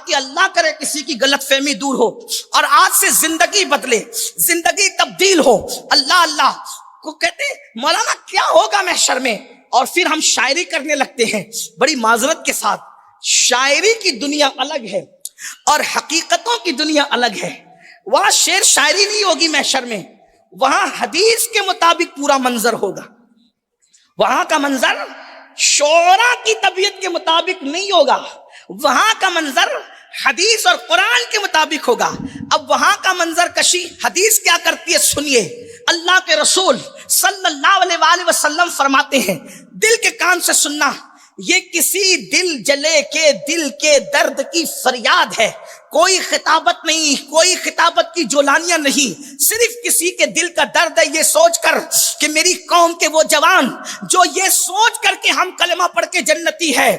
کہ اللہ کرے کسی کی غلط فہمی دور ہو اور آج سے زندگی بدلے، زندگی تبدیل ہو۔ اللہ اللہ کو کہتے ہیں مولانا کیا ہوگا محشر میں، اور پھر ہم شاعری کرنے لگتے ہیں۔ بڑی معذرت کے ساتھ، شاعری کی دنیا الگ ہے اور حقیقتوں کی دنیا الگ ہے۔ وہاں شعر شاعری نہیں ہوگی محشر میں، وہاں حدیث کے مطابق پورا منظر ہوگا۔ وہاں کا منظر شعراء کی طبیعت کے مطابق نہیں ہوگا، وہاں کا منظر حدیث اور قرآن کے مطابق ہوگا۔ اب وہاں کا منظر کشی حدیث کیا کرتی ہے سنیے۔ اللہ کے رسول صلی اللہ علیہ وآلہ وسلم فرماتے ہیں، دل کے کان سے سننا، یہ کسی دل جلے کے دل کے درد کی فریاد ہے۔ کوئی خطابت نہیں، کوئی خطابت کی جولانیاں نہیں، صرف کسی کے دل کا درد ہے، یہ سوچ کر کہ میری قوم کے وہ جوان جو یہ سوچ کر کے ہم کلمہ پڑھ کے جنتی ہے،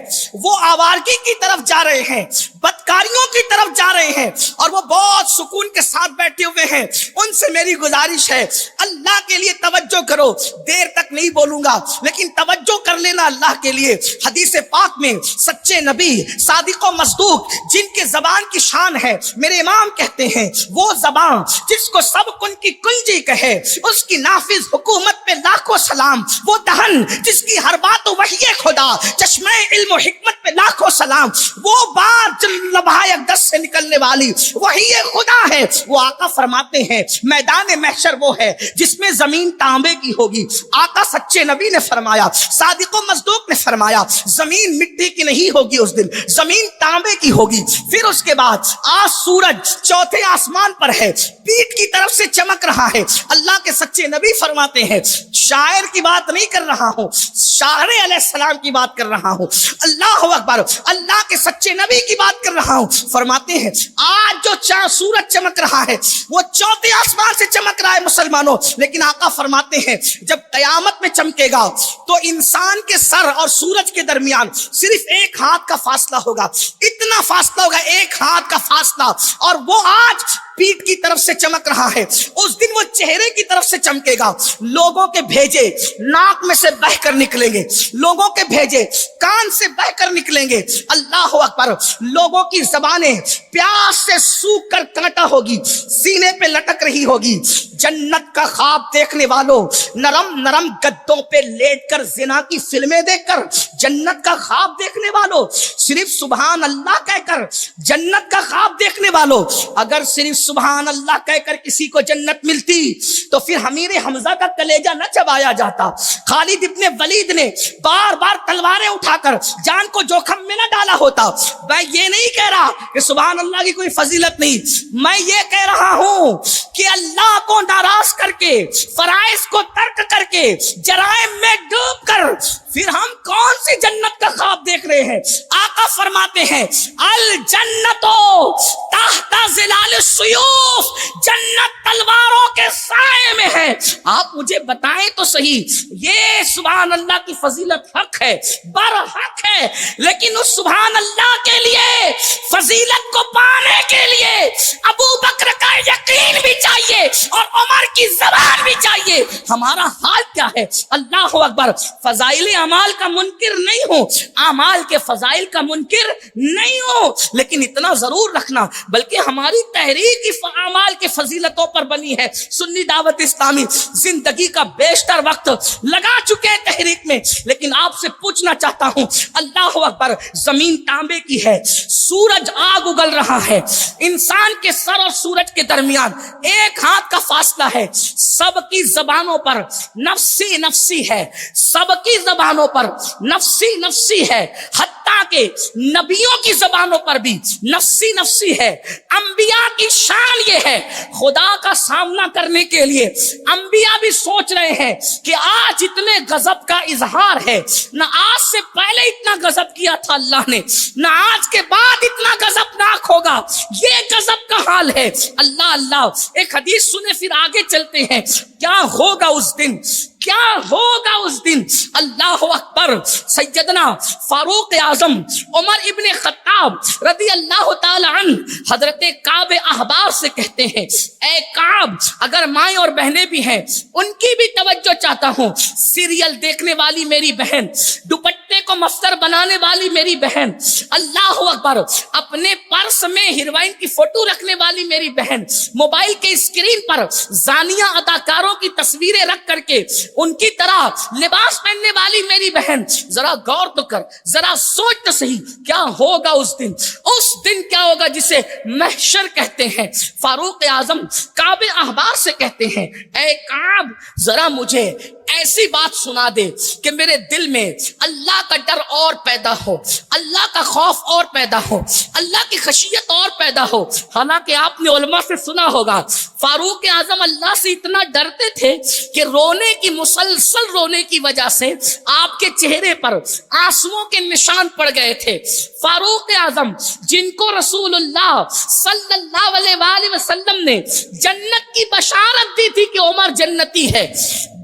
وہ آوارگی کی طرف جا رہے ہیں، بدکاریوں کی طرف جا رہے ہیں، اور وہ بہت سکون کے ساتھ بیٹھے ہوئے ہیں۔ ان سے میری گزارش ہے اللہ کے لیے توجہ کرو، دیر تک نہیں بولوں گا لیکن توجہ کر لینا اللہ کے لیے۔ حدیث پاک میں سچے نبی صادق و مصدوق جن کے زبان کی شان ہے، میرے امام کہتے ہیں وہ زبان جس کو سب کن کی کنجی کہے، اس کی نافذ حکومت پہ لاکھوں سلام۔ وہ دہن جس کی ہر بات وحی خدا، چشمہ علم و حکمت پہ لاکھوں سلام۔ وہ بات لبھائے اقدس سے نکلنے والی وحی خدا ہے۔ وہ آقا فرماتے ہیں میدان محشر وہ ہے جس میں زمین تانبے کی ہوگی۔ آقا سچے نبی نے فرمایا، صادق و مصدوق نے فرمایا، زمین مٹی کی نہیں ہوگی اس دن، زمین تانبے کی ہوگی۔ پھر اس کے بعد آج سورج چوتھے آسمان پر ہے، پیٹ کی طرف سے چمک رہا ہے۔ اللہ کے سچے نبی فرماتے ہیں، شاعر کی بات نہیں کر رہا ہوں، شاعر علیہ السلام کی بات کر رہا ہوں۔ اللہ اکبر، اللہ کے سچے نبی کی بات کر رہا ہوں۔ فرماتے ہیں آج جو سورج چمک رہا ہے وہ چوتھے آسمان سے چمک رہا ہے مسلمانوں، لیکن آقا فرماتے ہیں جب قیامت میں چمکے گا تو انسان کے سر اور سورج کے درمیان صرف ایک ہاتھ کا فاصلہ ہوگا، اتنا فاصلہ ہوگا، ایک ہاتھ کا فاصلہ، اور وہ آج پیٹ کی طرف سے چمک رہا ہے، اس دن وہ چہرے کی طرف سے چمکے گا۔ لوگوں کے بھیجے ناک میں سے بہ کر نکلیں گے، لوگوں کے بھیجے کان سے بہ کر نکلیں گے۔ اللہ اکبر، لوگوں کی زبانیں پیاس سے سوکھ کر کانٹا ہوگی، سینے پہ لٹک رہی ہوگی۔ جنت کا خواب دیکھنے والوں، نرم نرم گدوں پہ لیٹ کر زنا کی فلمیں دیکھ کر جنت کا خواب دیکھنے والوں، صرف سبحان اللہ کہہ کر جنت کا خواب دیکھنے والوں، اگر صرف سبحان اللہ کہہ کر کسی کو جنت ملتی تو پھر امیر حمزہ کا کلیجہ نہ چبایا جاتا، خالد ابن ولید نے بار بار تلواریں اٹھا کر جان کو جوخم میں نہ ڈالا ہوتا۔ میں یہ نہیں کہہ رہا کہ سبحان اللہ کی کوئی فضیلت نہیں، میں یہ کہہ رہا ہوں کہ اللہ کو ناراض کر کے، فرائض کو ترک کر کے، جرائم میں ڈوب کر پھر ہم کون سی جنت کا خواب دیکھ رہے ہیں؟ آقا فرماتے ہیں الجنتو تحت ظلال السیوف، جنت تلواروں کے سائے میں ہے۔ آپ مجھے بتائیں تو صحیح، یہ سبحان اللہ کی فضیلت حق ہے، برحق ہے، لیکن اس سبحان اللہ کے لیے، فضیلت کو پانے کے لیے ابو بکر کا یقین بھی چاہیے اور عمر کی زبان بھی چاہیے۔ ہمارا حال کیا ہے؟ اللہ اکبر، فضائل اعمال کا منکر نہیں ہوں، اعمال کے فضائل کا منکر نہیں ہوں، لیکن اتنا ضرور رکھنا بلکہ ہماری تحریک اعمال کے فضیلتوں پر بنی ہے۔ سنی دعوت اسلامی زندگی کا بیشتر وقت لگا چکے ہیں تحریک میں، لیکن آپ سے پوچھنا چاہتا ہوں، اللہ اکبر، زمین تانبے کی ہے، سورج آگ اگل رہا ہے، انسان کے سر اور سورج کے درمیان ایک ہاتھ کا فاصلہ ہے، سب کی زبانوں پر نفسی نفسی ہے، سب کی زبانوں پر نفسی نفسی ہے، حتیٰ کہ نبیوں کی زبانوں پر بھی نفسی نفسی ہے۔ انبیاء کی شان یہ ہے، خدا کا سامنا کرنے کے لیے انبیاء بھی سوچ رہے ہیں کہ آج اتنے غضب کا اظہار ہے، نہ آج سے پہلے اتنا غضب کیا تھا اللہ نے، نہ آج کے بعد اتنا غضبناک ہوگا، یہ غضب کا حال ہے۔ اللہ اللہ، ایک حدیث سنے پھر آگے چلتے ہیں، کیا ہوگا اس دن، کیا ہوگا اس دن؟ اللہ اکبر، سیدنا فاروق اعظم عمر ابن خطاب رضی اللہ تعالی عنہ حضرت کعب احبار سے کہتے ہیں، اے کعب، اگر مائیں اور بہنیں بھی ہیں ان کی بھی توجہ چاہتا ہوں، سیریل دیکھنے والی میری بہن، دوپٹے فتنے کو مفسر بنانے والی میری بہن، اللہ اکبر، اپنے پرس میں ہیروئن کی فوٹو رکھنے والی میری بہن، موبائل کے اسکرین پر زانیہ اداکاروں کی تصویریں رکھ کر کے ان کی طرح لباس پہننے والی میری بہن، ذرا غور تو کر، ذرا سوچ تو صحیح، کیا ہوگا اس دن کیا ہوگا جسے محشر کہتے ہیں۔ فاروق اعظم کعب احبار سے کہتے ہیں، اے کعب ذرا مجھے ایسی بات سنا دے کہ میرے دل میں اللہ کا ڈر اور پیدا ہو، اللہ کا خوف اور پیدا ہو، اللہ کی خشیت اور پیدا ہو۔ حالانکہ آپ نے علماء سے سنا ہوگا فاروق اعظم اللہ سے اتنا ڈرتے تھے کہ مسلسل رونے کی وجہ سے آپ کے چہرے پر آنسوؤں کے نشان پڑ گئے تھے۔ فاروق اعظم جن کو رسول اللہ صلی اللہ علیہ وآلہ وسلم نے جنت کی بشارت دی تھی کہ عمر جنتی ہے،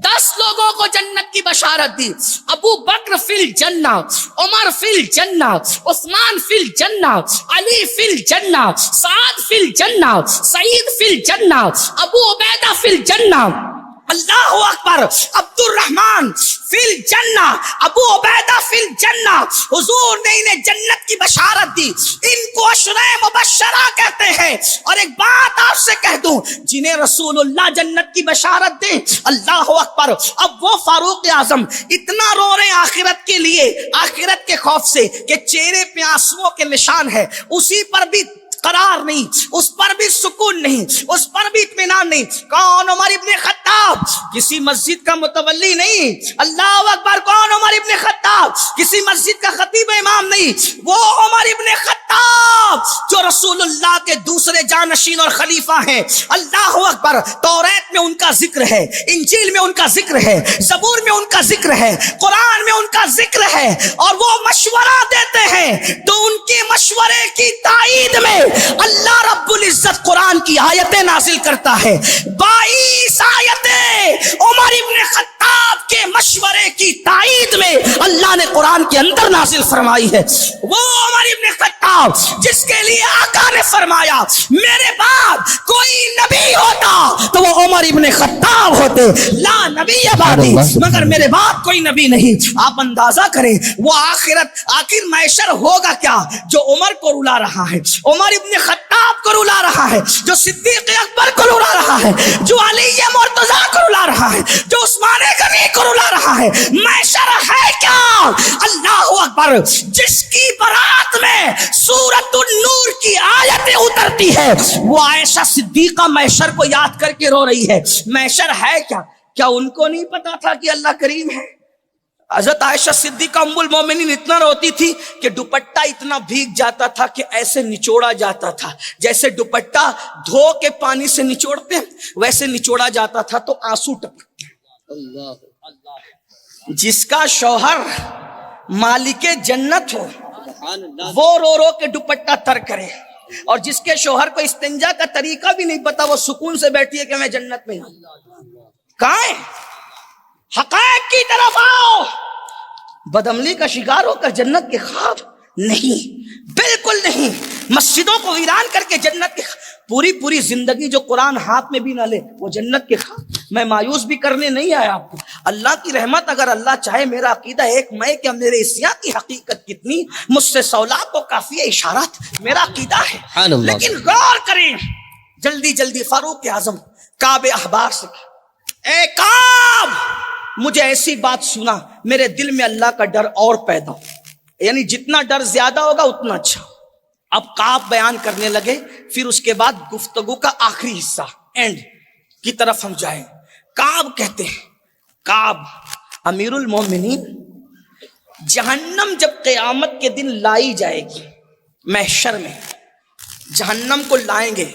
10 لوگوں کو جنت کی بشارت دی، ابو بکر فی الجنہ، عمر فی الجنہ، عثمان فی الجنہ، علی فی الجنہ، سعد فی الجنہ، سعید فی الجنہ، ابو عبیدہ فی الجنہ، اللہ اکبر، عبد الرحمن فی الجنہ، ابو عبیدہ فی الجنہ۔ حضور نے انہیں جنت کی بشارت دی، ان کو عشرہ مبشرہ کہتے ہیں۔ اور ایک بات آپ سے کہہ دوں، جنہیں رسول اللہ جنت کی بشارت دے، اللہ اکبر، اب وہ فاروق اعظم اتنا رو رہے ہیں آخرت کے لیے، آخرت کے خوف سے کہ چہرے پہ آنسوؤں کے نشان ہے، اسی پر بھی قرار نہیں، اس پر بھی سکون نہیں، اس پر بھی اطمینان نہیں۔ کون؟ عمر ابن خطاب، کسی مسجد کا متولی نہیں، اللہ اکبر، کون؟ عمر ابن خطاب، کسی مسجد کا خطیب امام نہیں، وہ عمر ابن خطاب جو رسول اللہ کے دوسرے جانشین اور خلیفہ ہیں۔ اللہ اکبر، توریت میں ان کا ذکر ہے، انجیل میں ان کا ذکر ہے، زبور میں ان کا ذکر ہے، قرآن میں ان کا ذکر ہے، اور وہ مشورہ دیتے ہیں تو ان کے مشورے کی تائید میں اللہ رب العزت قرآن کی آیتیں نازل کرتا ہے۔ 22 آیتیں عمر ابن خطاب کے مشورے کی تائید میں اللہ نے قرآن کے اندر نازل فرمائی ہے۔ وہ عمر ابن خطاب جس کے لیے آقا نے فرمایا میرے بعد کوئی نبی ہوتا تو وہ عمر ابن خطاب ہوتے، لا نبی بعدی، مگر میرے بعد کوئی نبی نہیں۔ آپ اندازہ کریں وہ آخر محشر ہوگا کیا جو عمر کو رلا رہا ہے، عمر ابن خطاب کو رلا رہا ہے، جو صدیق اکبر کو رلا رہا ہے، جو علی مرتضیٰ کو رلا رہا ہے، جو عثمان غنی کو رلا رہا ہے۔ محشر ہے کیا؟ اللہ اکبر، جس کی برات میں سورۃ النور کی آیتیں اترتی ہے، وہ عائشہ صدیقہ محشر کو یاد کر کے رو رہی ہے۔ محشر ہے کیا؟ کیا ان کو نہیں پتا تھا کہ اللہ کریم ہے؟ حضرت عائشہ صدیقہ ام المومنین اتنا روتی تھی کہ دوپٹہ اتنا بھیگ جاتا تھا کہ ایسے نچوڑا جاتا تھا، جیسے دوپٹہ دھو کے پانی سے نچوڑتے ہیں ویسے نچوڑا جاتا تھا تو آنسو ٹپکتے۔ جس کا شوہر مالک جنت ہو وہ رو رو کے دوپٹہ تر کرے، اور جس کے شوہر کو استنجا کا طریقہ بھی نہیں پتا وہ سکون سے بیٹھی ہے کہ میں جنت میں ہوں۔ کہاں ہے؟ حقائق کی طرف آؤ۔ بدعملی کا شکار ہو کر جنت کے خواب نہیں، بالکل نہیں۔ مسجدوں کو ویران کر کے جنت کے پوری زندگی جو قرآن ہاتھ میں بھی نہ لے وہ جنت کے خواب۔ میں مایوس بھی کرنے نہیں آیا آپ کو، اللہ کی رحمت اگر اللہ چاہے، میرا عقیدہ ایک میں کہ میرے عصیاں کی حقیقت کتنی، مجھ سے سوالات کو کافی اشارات، میرا عقیدہ ہے۔ لیکن غور کریں، جلدی فاروق اعظم کعب احبار سے، اے کعب مجھے ایسی بات سنا، میرے دل میں اللہ کا ڈر اور پیدا ہو، یعنی جتنا ڈر زیادہ ہوگا اتنا اچھا۔ اب کعب بیان کرنے لگے، پھر اس کے بعد گفتگو کا آخری حصہ اینڈ کی طرف ہم جائیں۔ کعب کہتے ہیں، کعب امیر المومنین، جہنم جب قیامت کے دن لائی جائے گی، محشر میں جہنم کو لائیں گے،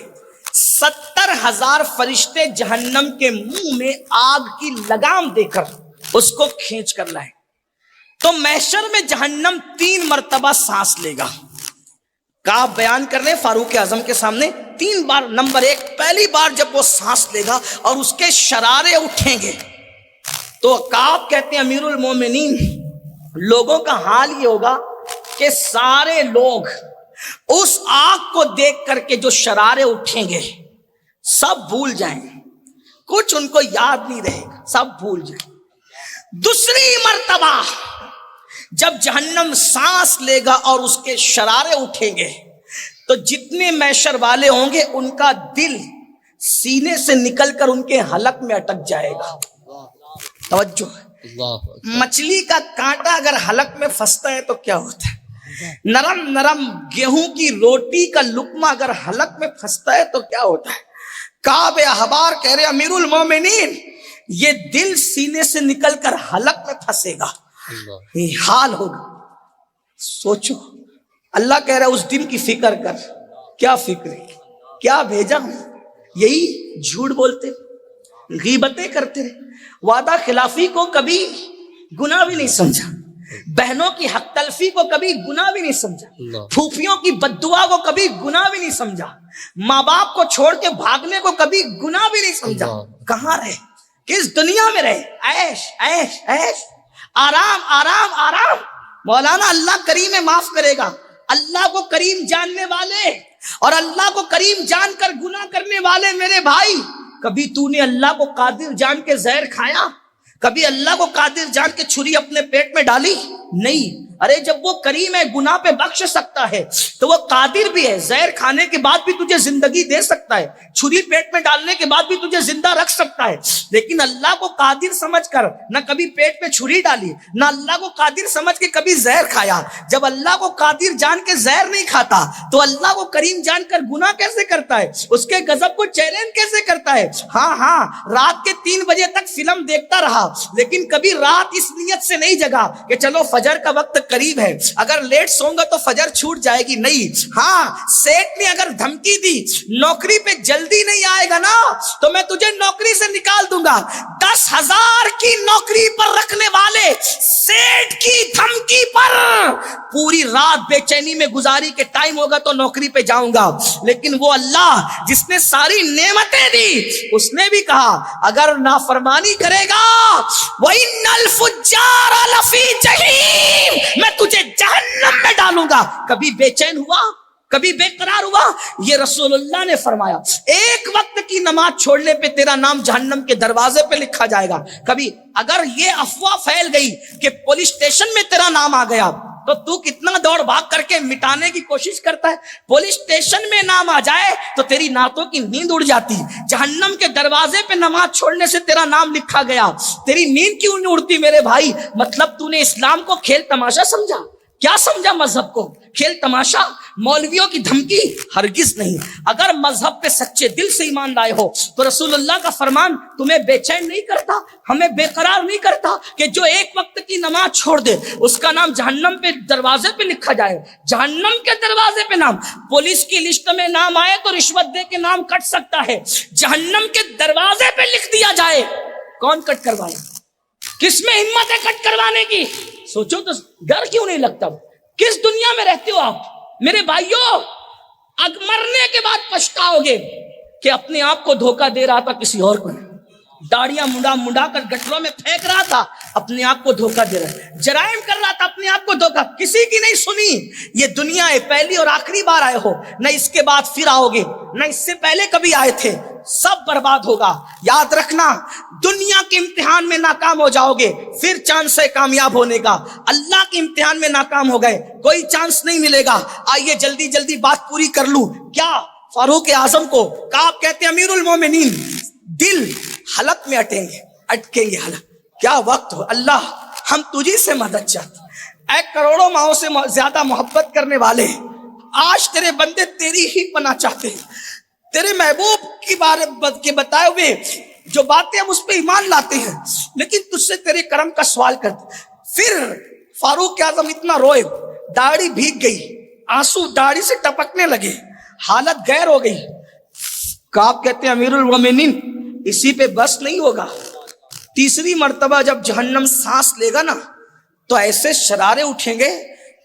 70,000 فرشتے جہنم کے منہ میں آگ کی لگام دے کر اس کو کھینچ کر لائیں، تو محشر میں جہنم 3 مرتبہ سانس لے گا۔ کعب بیان کر رہے فاروق اعظم کے سامنے 3 بار۔ نمبر 1، پہلی بار جب وہ سانس لے گا اور اس کے شرارے اٹھیں گے تو کعب کہتے ہیں امیر المومنین، لوگوں کا حال یہ ہوگا کہ سارے لوگ اس آگ کو دیکھ کر کے جو شرارے اٹھیں گے سب بھول جائیں، کچھ ان کو یاد نہیں رہے گا، سب بھول جائیں۔ دوسری مرتبہ جب جہنم سانس لے گا اور اس کے شرارے اٹھیں گے تو جتنے محشر والے ہوں گے ان کا دل سینے سے نکل کر ان کے حلق میں اٹک جائے گا. توجہ. مچھلی کا کانٹا اگر حلق میں پھنستا ہے تو کیا ہوتا ہے؟ نرم نرم گیہوں کی روٹی کا لقمہ اگر حلق میں پھنستا ہے تو کیا ہوتا ہے؟ کعب احبار کہہ رہے امیر المومنین یہ دل سینے سے نکل کر حلق میں پھنسے گا، یہ حال ہوگا. سوچو، اللہ کہہ رہا ہے اس دن کی فکر کر. کیا فکر ہے؟ کیا بھیجا؟ یہی جھوٹ بولتے، غیبتیں کرتے رہے، وعدہ خلافی کو کبھی گناہ بھی نہیں سمجھا، بہنوں کی حق تلفی کو کبھی گناہ بھی نہیں سمجھا، پھوپھیوں کی بددعا کو کبھی گناہ بھی نہیں سمجھا، ماں باپ کو چھوڑ کے بھاگنے کو کبھی گناہ بھی نہیں سمجھا. کہاں رہے؟ کس دنیا میں رہے؟ عیش عیش عیش، آرام آرام آرام. مولانا اللہ کریم معاف کرے گا. اللہ کو کریم جاننے والے اور اللہ کو کریم جان کر گناہ کرنے والے میرے بھائی، کبھی تو نے اللہ کو قادر جان کے زہر کھایا؟ کبھی اللہ کو قادر جان کے چھری اپنے پیٹ میں ڈالی؟ نہیں. ارے جب وہ کریم ہے، گناہ پہ بخش سکتا ہے، تو وہ قادر بھی ہے. زہر کھانے کے بعد بھی تجھے زندگی دے سکتا ہے، چھری پیٹ میں ڈالنے کے بعد بھی تجھے زندہ رکھ سکتا ہے. لیکن اللہ کو قادر سمجھ کر نہ کبھی پیٹ میں چھری ڈالی، نہ اللہ کو قادر سمجھ کے کبھی زہر کھایا. جب اللہ کو قادر جان کے زہر نہیں کھاتا تو اللہ کو کریم جان کر گناہ کیسے کرتا ہے؟ اس کے غضب کو چیلنج کیسے کرتا ہے؟ ہاں رات کے 3 بجے تک فلم دیکھتا رہا، لیکن کبھی رات اس نیت سے نہیں جگا کہ چلو فجر کا وقت قریب ہے، اگر لیٹ سوں گا تو فجر چھوٹ جائے گی. نہیں. سیٹ نے اگر دھمکی دی نوکری پہ جلدی نہیں آئے گا نا تو میں تجھے نوکری سے نکال دوں گا. 10,000 کی نوکری پر رکھنے والے سیٹ کی دھمکی پر پوری رات بے چینی میں گزاری کے ٹائم ہوگا تو نوکری پہ جاؤں گا. لیکن وہ اللہ جس نے ساری نعمتیں دی، اس نے بھی کہا اگر نافرمانی کرے گا وَإِنَّ الْفُجَّارَ لَفِي جَحِيمٍ، میں تجھے جہنم میں ڈالوں گا. کبھی بے چین ہوا؟ کبھی بے قرار ہوا؟ یہ رسول اللہ نے فرمایا. ایک وقت کی نماز چھوڑنے پہ تیرا نام جہنم کے دروازے پہ لکھا جائے گا. کبھی اگر یہ افواہ پھیل گئی کہ پولیس اسٹیشن میں تیرا نام آ گیا تو کتنا دوڑ بھاگ کر کے مٹانے کی کوشش کرتا ہے. پولیس اسٹیشن میں نام آ جائے تو تیری ناتوں کی نیند اڑ جاتی. جہنم کے دروازے پہ نماز چھوڑنے سے تیرا نام لکھا گیا، تیری نیند کیوں نہیں اڑتی میرے بھائی؟ مطلب تو نے اسلام کو کھیل تماشا سمجھا. کیا سمجھا مذہب کو؟ کھیل تماشا؟ مولویوں کی دھمکی؟ ہرگز نہیں. اگر مذہب پہ سچے دل سے ایمان لائے ہو تو رسول اللہ کا فرمان تمہیں بے چین نہیں کرتا، ہمیں بے قرار نہیں کرتا کہ جو ایک وقت کی نماز چھوڑ دے اس کا نام جہنم پہ دروازے پہ لکھا جائے. جہنم کے دروازے پہ نام، پولیس کی لسٹ میں نام آئے تو رشوت دے کے نام کٹ سکتا ہے، جہنم کے دروازے پہ لکھ دیا جائے، کون کٹ کروائے؟ کس میں ہمت ہے کٹ کروانے کی؟ سوچو تو ڈر کیوں نہیں لگتا؟ کس دنیا میں رہتے ہو آپ میرے بھائیوں؟ مرنے کے بعد پچھتاؤ گے کہ اپنے آپ کو دھوکہ دے رہا تھا کسی اور کو. داڑیاں منڈا کر گٹروں میں پھینک رہا تھا، اپنے آپ کو دھوکہ دے رہا ہے. جرائم کر رہا تھا، اپنے آپ کو دھوکہ. کسی کی نہیں سنی. یہ دنیا ہے، پہلی اور آخری بار آئے ہو، نہ اس کے بعد پھر آؤ گے، نہ اس سے پہلے کبھی آئے تھے. سب برباد ہوگا. یاد رکھنا، دنیا کے امتحان میں ناکام ہو جاؤ گے پھر چانس ہے کامیاب ہونے کا. اللہ کے امتحان میں ناکام ہو گئے کوئی چانس نہیں ملے گا. آئیے جلدی جلدی بات پوری کر لوں. کیا فاروق اعظم کو کعب کہتے ہیں امیر المومنین، دل حلق میں اٹکیں گے حلق. کیا وقت ہو. اللہ ہم تجھی سے مدد چاہتے، اے کروڑوں ماؤں سے زیادہ محبت کرنے والے، آج تیرے بندے تیری ہی پناہ چاہتے ہیں. تیرے محبوب کی بارے کے بتائے ہوئے جو باتیں ہم اس پہ ایمان لاتے ہیں، لیکن تجھ سے تیرے کرم کا سوال کرتے. پھر فاروق اعظم اتنا روئے، داڑھی بھیگ گئی، آنسو داڑھی سے ٹپکنے لگے، حالت غیر ہو گئی. کعب کہتے ہیں امیر المومنین اسی پہ بس نہیں ہوگا. تیسری مرتبہ جب جہنم سانس لے گا نا تو ایسے شرارے اٹھیں گے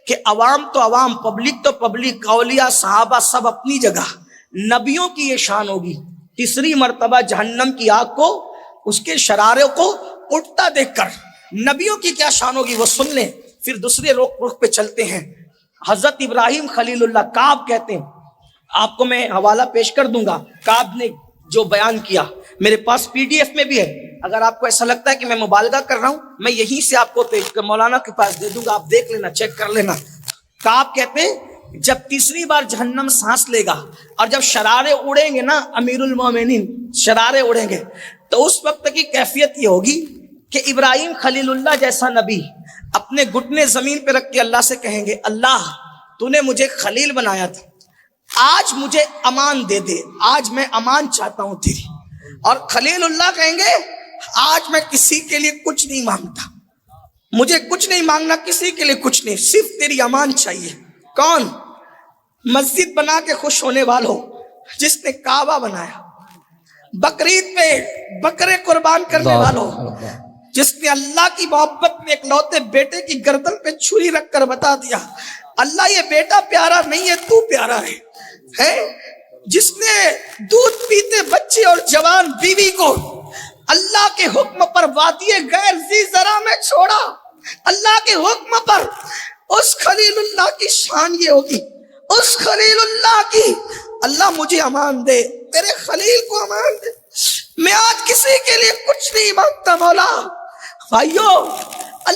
کہ عوام تو عوام، پبلک تو پبلک، اولیاء صحابہ سب اپنی جگہ، نبیوں کی یہ شان ہوگی. تیسری مرتبہ جہنم کی آگ کو، اس کے شرارے کو اٹھتا دیکھ کر نبیوں کی کیا شان ہوگی وہ سن لیں. پھر دوسرے رخ پہ چلتے ہیں. حضرت ابراہیم خلیل اللہ، کعب کہتے ہیں، آپ کو میں حوالہ پیش کر دوں گا. کعب نے جو بیان کیا میرے پاس PDF میں بھی ہے. اگر آپ کو ایسا لگتا ہے کہ میں مبالغہ کر رہا ہوں میں یہیں سے آپ کو مولانا کے پاس دے دوں گا, آپ دیکھ لینا, چیک کر لینا. کعب کہتے ہیں جب تیسری بار جہنم سانس لے گا اور جب شرارے اڑیں گے نا امیر المومنین, شرارے اڑیں گے, تو اس وقت کی کیفیت یہ ہوگی کہ ابراہیم خلیل اللہ جیسا نبی اپنے گھٹنے زمین پہ رکھ کے اللہ سے کہیں گے اللہ تو نے مجھے خلیل بنایا تھا, آج مجھے امان دے دے, آج میں امان چاہتا ہوں تیری. اور خلیل اللہ کہیں گے آج میں کسی کے لیے کچھ نہیں مانگتا, مجھے کچھ نہیں مانگنا, کسی کے لیے کچھ نہیں, صرف تیری امان چاہیے. کون؟ مسجد بنا کے خوش ہونے والوں, جس نے کعبہ بنایا, بقرعید پہ بکرے قربان کرنے والوں, جس نے اللہ کی محبت میں ایک لوتے بیٹے کی گردن پہ چھری رکھ کر بتا دیا اللہ یہ بیٹا پیارا نہیں ہے تو پیارا ہے, جس نے دودھ پیتے بچے اور جوان بیوی کو اللہ کے حکم پر وادی غیر ذی زرع میں چھوڑا, اللہ کے حکم پر. اس خلیل اللہ کی شان یہ ہوگی, اس خلیل اللہ کی اللہ مجھے امان دے, تیرے خلیل کو امان دے, میں آج کسی کے لیے کچھ نہیں مانگتا مولا. بھائیو